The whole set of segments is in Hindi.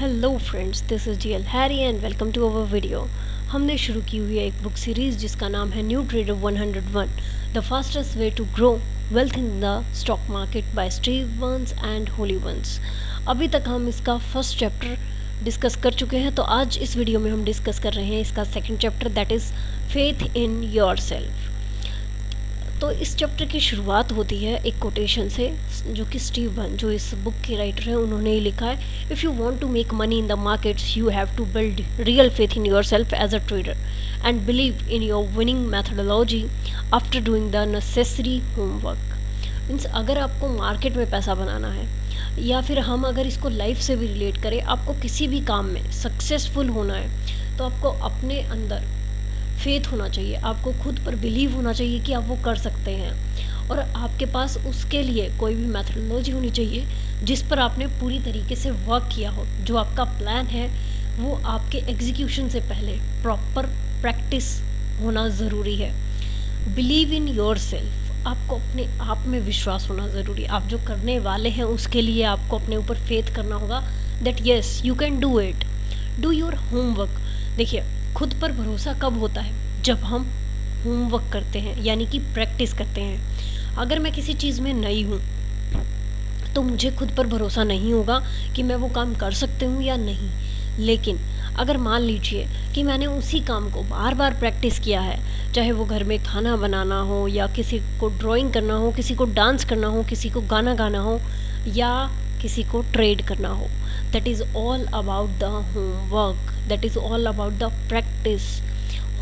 Hello friends, this is DL Harry and welcome to our video. हमने शुरू की हुई है एक बुक सीरीज़ जिसका नाम है new trader 101 the fastest way to grow wealth in the stock market by Steve Burns and Holly Burns. अभी तक हम इसका फर्स्ट चैप्टर डिस्कस कर चुके हैं, तो आज इस वीडियो में हम डिस्कस कर रहे हैं इसका second chapter, that is faith in your self. तो इस चैप्टर की शुरुआत होती है एक कोटेशन से जो कि स्टीव बर्न, जो इस बुक के राइटर हैं, उन्होंने ही लिखा है, if you want to make money in the markets you have to build real faith in yourself as a trader and believe in your winning methodology after doing the necessary homework. Means अगर आपको मार्केट में पैसा बनाना है, या फिर हम अगर इसको लाइफ से भी रिलेट करें, आपको किसी भी काम में सक्सेसफुल होना है तो आपको अपने अंदर फेथ होना चाहिए, आपको खुद पर बिलीव होना चाहिए कि आप वो कर सकते हैं, और आपके पास उसके लिए कोई भी मैथडोलॉजी होनी चाहिए जिस पर आपने पूरी तरीके से वर्क किया हो। जो आपका प्लान है वो आपके एग्जीक्यूशन से पहले प्रॉपर प्रैक्टिस होना ज़रूरी है। बिलीव इन योर सेल्फ, आपको अपने आप में विश्वास होना ज़रूरी है। आप जो करने वाले हैं उसके लिए आपको अपने ऊपर फेथ करना होगा that yes you can do it. Do your homework. देखिए, खुद पर भरोसा कब होता है? जब हम होमवर्क करते हैं, यानी कि प्रैक्टिस करते हैं। अगर मैं किसी चीज़ में नई हूँ तो मुझे खुद पर भरोसा नहीं होगा कि मैं वो काम कर सकती हूँ या नहीं। लेकिन अगर मान लीजिए कि मैंने उसी काम को बार बार प्रैक्टिस किया है, चाहे वो घर में खाना बनाना हो, या किसी को ड्राइंग करना हो, किसी को डांस करना हो, किसी को गाना गाना हो, या किसी को ट्रेड करना हो, that is all about the homework, that is all about the practice.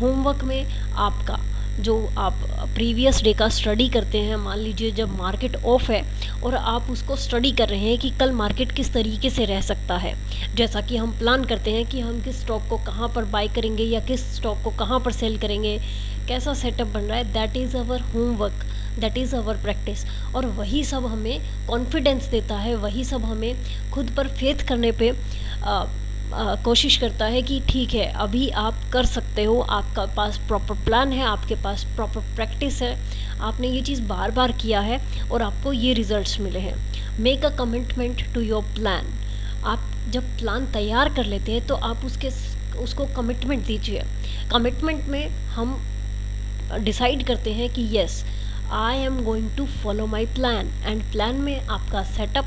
Homework में आपका जो आप प्रीवियस डे का स्टडी करते हैं, मान लीजिए जब मार्केट ऑफ है और आप उसको स्टडी कर रहे हैं कि कल मार्केट किस तरीके से रह सकता है, जैसा कि हम प्लान करते हैं कि हम किस स्टॉक को कहाँ पर बाय करेंगे या किस स्टॉक को कहाँ पर सेल करेंगे, कैसा सेटअप बन रहा है, that is our homework, that is our practice. और वही सब हमें कॉन्फिडेंस देता है, वही सब हमें खुद पर फेथ करने पे कोशिश करता है कि ठीक है, अभी आप कर सकते हो, आपका पास प्रॉपर प्लान है, आपके पास प्रॉपर प्रैक्टिस है, आपने ये चीज़ बार बार किया है और आपको ये रिजल्ट्स मिले हैं। Make a commitment to your plan. आप जब प्लान तैयार कर लेते हैं तो आप उसको कमिटमेंट दीजिए। कमिटमेंट में हम डिसाइड करते हैं कि yes I am going to follow my plan, and plan में आपका सेटअप,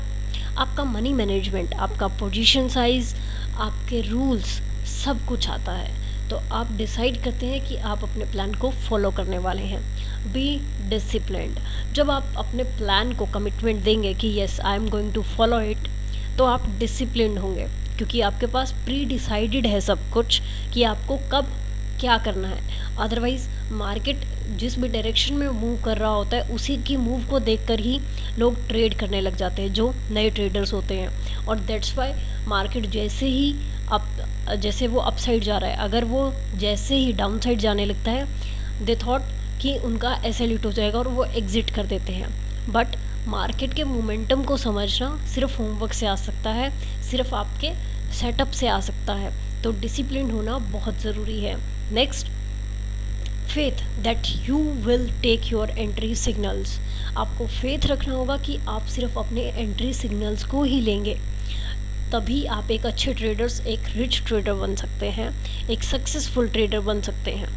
आपका मनी मैनेजमेंट, आपका पोजीशन साइज, आपके रूल्स, सब कुछ आता है। तो आप डिसाइड करते हैं कि आप अपने प्लान को फॉलो करने वाले हैं। Be disciplined. जब आप अपने प्लान को कमिटमेंट देंगे कि yes I am going to follow it, तो आप डिसिप्लिन्ड होंगे, क्योंकि आपके पास प्री डिसाइडेड है सब कुछ कि आपको कब क्या करना है। अदरवाइज़ मार्केट जिस भी डायरेक्शन में मूव कर रहा होता है उसी की मूव को देखकर ही लोग ट्रेड करने लग जाते हैं, जो नए ट्रेडर्स होते हैं। और दैट्स वाई मार्केट जैसे ही जैसे वो अपसाइड जा रहा है, अगर वो जैसे ही डाउन साइड जाने लगता है, दे थॉट कि उनका एसएलयूट हो जाएगा और वो एग्जिट कर देते हैं। बट मार्केट के मोमेंटम को समझना सिर्फ होमवर्क से आ सकता है, सिर्फ आपके सेटअप से आ सकता है। तो डिसिप्लिन होना बहुत ज़रूरी है। Next, faith that you will take your entry signals. आपको फेथ रखना होगा कि आप सिर्फ अपने एंट्री सिग्नल्स को ही लेंगे, तभी आप एक अच्छे ट्रेडर्स, एक रिच ट्रेडर बन सकते हैं, एक सक्सेसफुल ट्रेडर बन सकते हैं।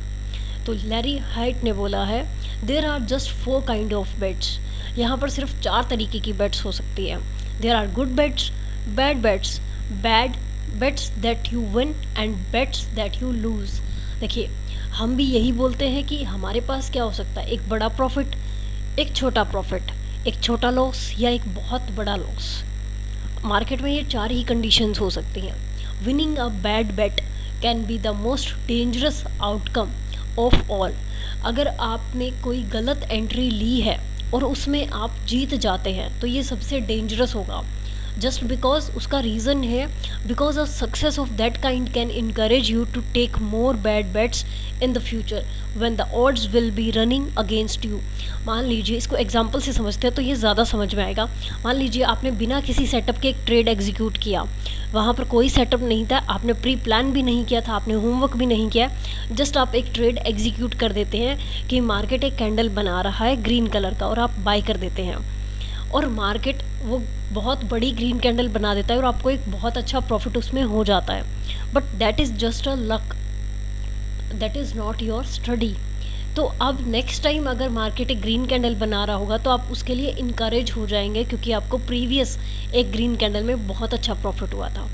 तो लैरी हाइट ने बोला है, there are just 4 kind of bets. यहाँ पर सिर्फ 4 तरीके की बेट्स हो सकती है। There are good bets, bad bets, bad bets that you win, and bets that you lose. देखिए, हम भी यही बोलते हैं कि हमारे पास क्या हो सकता है, एक बड़ा प्रॉफिट, एक छोटा प्रॉफिट, एक छोटा लॉस, या एक बहुत बड़ा लॉस। मार्केट में ये 4 ही कंडीशंस हो सकती हैं। Winning a bad bet can be the most dangerous outcome of all. अगर आपने कोई गलत एंट्री ली है और उसमें आप जीत जाते हैं तो ये सबसे डेंजरस होगा, जस्ट बिकॉज उसका रीज़न है because a success of that kind can encourage you to take more bad bets in the future when the odds will be running against you. मान लीजिए, इसको एग्जांपल से समझते हैं तो ये ज़्यादा समझ में आएगा। मान लीजिए आपने बिना किसी सेटअप के एक ट्रेड एग्जीक्यूट किया, वहाँ पर कोई सेटअप नहीं था, आपने प्री प्लान भी नहीं किया था, आपने होमवर्क भी नहीं किया, जस्ट आप एक ट्रेड एग्जीक्यूट कर देते हैं कि मार्केट एक कैंडल बना रहा है ग्रीन कलर का और आप बाय कर देते हैं। और मार्केट वो बहुत बड़ी ग्रीन कैंडल बना देता है और आपको एक बहुत अच्छा प्रॉफिट उसमें हो जाता है, but that is just a luck, that is not your study. तो अब नेक्स्ट टाइम अगर मार्केट एक ग्रीन कैंडल बना रहा होगा तो आप उसके लिए इनकरेज हो जाएंगे, क्योंकि आपको प्रीवियस एक ग्रीन कैंडल में बहुत अच्छा प्रॉफिट हुआ था।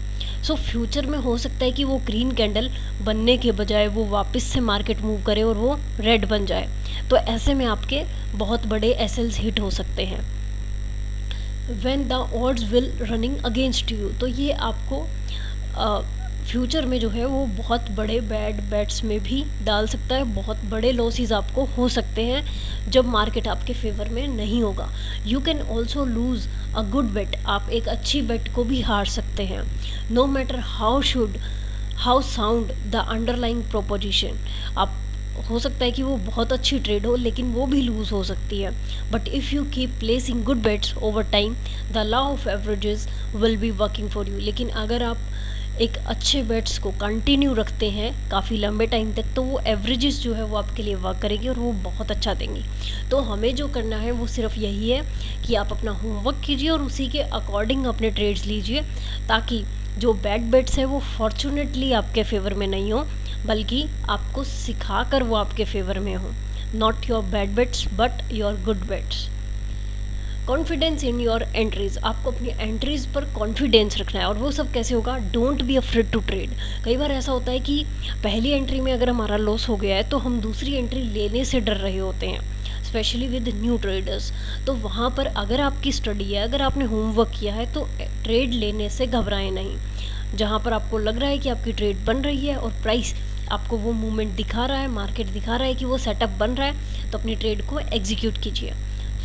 सो फ्यूचर में हो सकता है कि वो ग्रीन कैंडल बनने के बजाय वो वापस से मार्केट मूव करे और वो रेड बन जाए, तो ऐसे में आपके बहुत बड़े एसएल्स हिट हो सकते हैं। When the odds will running against you, तो ये आपको फ्यूचर में जो है वो बहुत बड़े बैड बेट्स में भी डाल सकता है, बहुत बड़े लॉसेस आपको हो सकते हैं जब मार्केट आपके फेवर में नहीं होगा। You can also lose a good bet, आप एक अच्छी बेट को भी हार सकते हैं। No matter how sound the underlying proposition, आप हो सकता है कि वो बहुत अच्छी ट्रेड हो लेकिन वो भी लूज़ हो सकती है, but if you keep placing good bets over time the law of averages will be working for you. लेकिन अगर आप एक अच्छे बेट्स को कंटिन्यू रखते हैं काफ़ी लंबे टाइम तक, तो वो एवरेजेस जो है वो आपके लिए वर्क करेगी और वो बहुत अच्छा देंगी। तो हमें जो करना है वो सिर्फ यही है कि आप अपना होमवर्क कीजिए और उसी के अकॉर्डिंग अपने ट्रेड्स लीजिए, ताकि जो बैड बेट्स है वो फॉर्चुनेटली आपके फेवर में नहीं हो, बल्कि आपको सिखा कर वो आपके फेवर में हो। Not your bad bets but your good bets. Confidence in your entries, आपको अपनी एंट्रीज पर कॉन्फिडेंस रखना है, और वो सब कैसे होगा? Don't be afraid to trade. कई बार ऐसा होता है कि पहली एंट्री में अगर हमारा लॉस हो गया है तो हम दूसरी एंट्री लेने से डर रहे होते हैं, स्पेशली विद न्यू ट्रेडर्स। तो वहाँ पर अगर आपकी स्टडी है, अगर आपने होमवर्क किया है, तो ट्रेड लेने से घबराएं नहीं। जहाँ पर आपको लग रहा है कि आपकी ट्रेड बन रही है और प्राइस आपको वो मूवमेंट दिखा रहा है, मार्केट दिखा रहा है कि वो सेटअप बन रहा है, तो अपनी ट्रेड को एग्जीक्यूट कीजिए।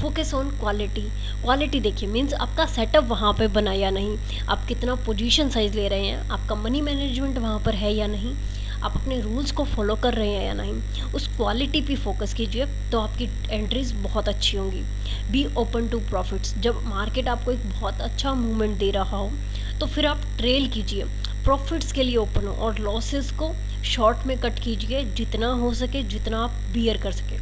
फोकस ऑन क्वालिटी, क्वालिटी देखिए मीन्स आपका सेटअप वहाँ पे बना या नहीं, आप कितना पोजीशन साइज ले रहे हैं, आपका मनी मैनेजमेंट वहाँ पर है या नहीं, आप अपने रूल्स को फॉलो कर रहे हैं या नहीं, उस क्वालिटी पे फोकस कीजिए, तो आपकी एंट्रीज बहुत अच्छी होंगी। बी ओपन टू प्रॉफिट्स, जब मार्केट आपको एक बहुत अच्छा मूवमेंट दे रहा हो तो फिर आप ट्रेल कीजिए, प्रॉफिट्स के लिए ओपन हो, और लॉसेस को शॉर्ट में कट कीजिए जितना हो सके, जितना आप बियर कर सके।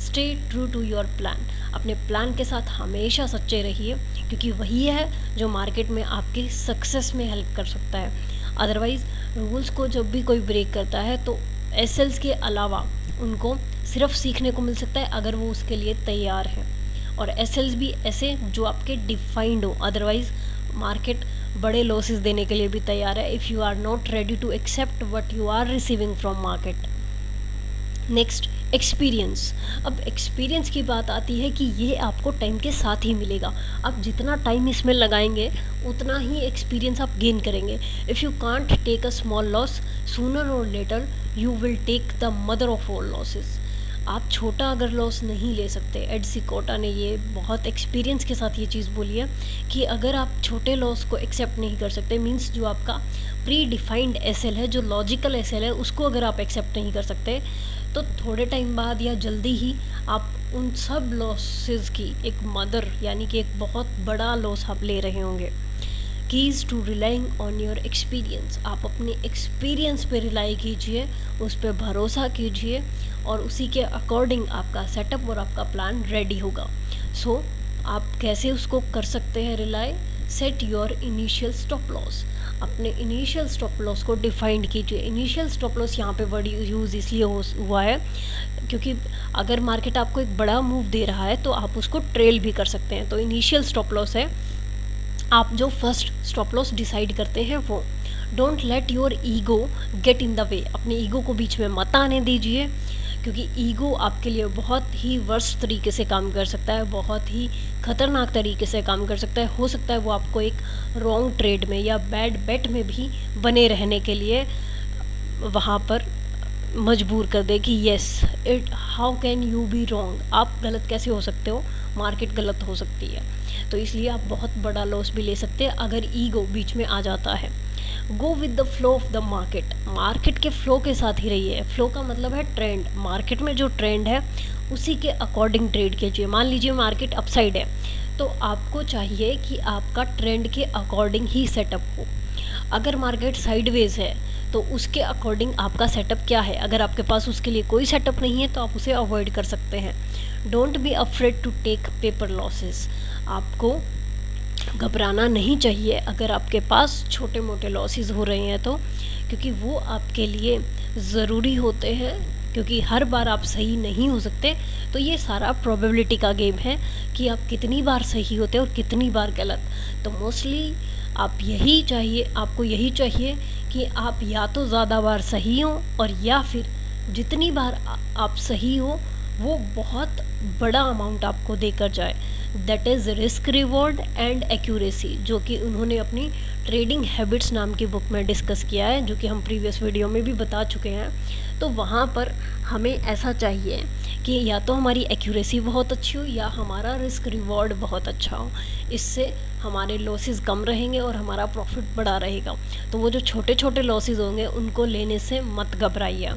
Stay true to your plan, अपने प्लान के साथ हमेशा सच्चे रहिए, क्योंकि वही है जो मार्केट में आपकी सक्सेस में हेल्प कर सकता है। अदरवाइज़ रूल्स को जब भी कोई ब्रेक करता है तो एसएल्स के अलावा उनको सिर्फ सीखने को मिल सकता है अगर वो उसके लिए तैयार है, और एसएल्स भी ऐसे जो आपके डिफाइंड हो। अदरवाइज़ मार्केट बड़े लॉसेस देने के लिए भी तैयार है if you are not ready to accept what you are receiving from market. Next, experience. अब एक्सपीरियंस की बात आती है कि ये आपको टाइम के साथ ही मिलेगा, आप जितना टाइम इसमें लगाएंगे उतना ही एक्सपीरियंस आप गेन करेंगे। If you can't take a small loss, sooner or later you will take the mother of all losses. आप छोटा अगर लॉस नहीं ले सकते, एड सिकोटा ने ये बहुत एक्सपीरियंस के साथ ये चीज़ बोली है कि अगर आप छोटे लॉस को एक्सेप्ट नहीं कर सकते, मीन्स जो आपका प्री डिफाइंड एसएल है, जो लॉजिकल एसएल है, उसको अगर आप एक्सेप्ट नहीं कर सकते, तो थोड़े टाइम बाद या जल्दी ही आप उन सब लॉसेस की एक मदर यानी कि एक बहुत बड़ा लॉस आप ले रहे होंगे। Keys to relying on your experience, आप अपने एक्सपीरियंस पे रिलाई कीजिए, उस पर भरोसा कीजिए, और उसी के अकॉर्डिंग आपका सेटअप और आपका प्लान रेडी होगा। सो आप कैसे उसको कर सकते हैं rely? Set your initial stop loss, अपने इनिशियल स्टॉप लॉस को डिफाइंड कीजिए। इनिशियल स्टॉप लॉस यहाँ पे वर्ड यूज़ इसलिए हुआ है क्योंकि अगर मार्केट आपको एक बड़ा मूव दे रहा है तो आप उसको ट्रेल भी कर सकते हैं। तो इनिशियल स्टॉप लॉस है आप जो फर्स्ट स्टॉप लॉस डिसाइड करते हैं वो। Don't let your ego get in the way, अपने ईगो को बीच में मत आने दीजिए, क्योंकि ईगो आपके लिए बहुत ही वर्स्ट तरीके से काम कर सकता है, बहुत ही ख़तरनाक तरीके से काम कर सकता है। हो सकता है वो आपको एक रॉन्ग ट्रेड में या बैड बेट में भी बने रहने के लिए वहाँ पर मजबूर कर दे कि yes it how can you be wrong, आप गलत कैसे हो सकते हो, मार्केट गलत हो सकती है। तो इसलिए आप बहुत बड़ा लॉस भी ले सकते हैं अगर ईगो बीच में आ जाता है। Go with the flow of the market, market के फ्लो के साथ ही रहिए। फ्लो का मतलब है ट्रेंड, मार्केट में जो ट्रेंड है उसी के अकॉर्डिंग ट्रेड कीजिए। मान लीजिए मार्केट अपसाइड है तो आपको चाहिए कि आपका ट्रेंड के अकॉर्डिंग ही सेटअप हो। अगर मार्केट साइडवेज है तो उसके अकॉर्डिंग आपका सेटअप क्या है, अगर आपके पास उसके लिए कोई सेटअप नहीं है तो आप उसे अवॉइड कर सकते हैं। Don't be afraid to take paper losses, आपको घबराना नहीं चाहिए अगर आपके पास छोटे मोटे लॉसेस हो रहे हैं तो, क्योंकि वो आपके लिए ज़रूरी होते हैं, क्योंकि हर बार आप सही नहीं हो सकते। तो ये सारा प्रोबेबिलिटी का गेम है कि आप कितनी बार सही होते हैं और कितनी बार गलत। तो मोस्टली आपको यही चाहिए कि आप या तो ज़्यादा बार सही हो, और या फिर जितनी बार आप सही हो वो बहुत बड़ा अमाउंट आपको देकर जाए। That is risk reward and accuracy, जो कि उन्होंने अपनी ट्रेडिंग हैबिट्स नाम की बुक में डिस्कस किया है, जो कि हम प्रीवियस वीडियो में भी बता चुके हैं। तो वहाँ पर हमें ऐसा चाहिए कि या तो हमारी एक्यूरेसी बहुत अच्छी हो या हमारा रिस्क रिवॉर्ड बहुत अच्छा हो। इससे हमारे लॉसेस कम रहेंगे और हमारा प्रॉफिट बड़ा रहेगा। तो वो जो छोटे छोटे लॉसेस होंगे उनको लेने से मत घबराइए।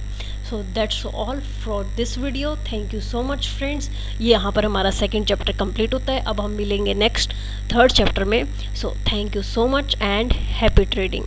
So that's all for this video. Thank you so much friends. ये यहाँ पर हमारा सेकंड चैप्टर कंप्लीट होता है। अब हम मिलेंगे नेक्स्ट थर्ड चैप्टर में। So thank you so much and happy trading.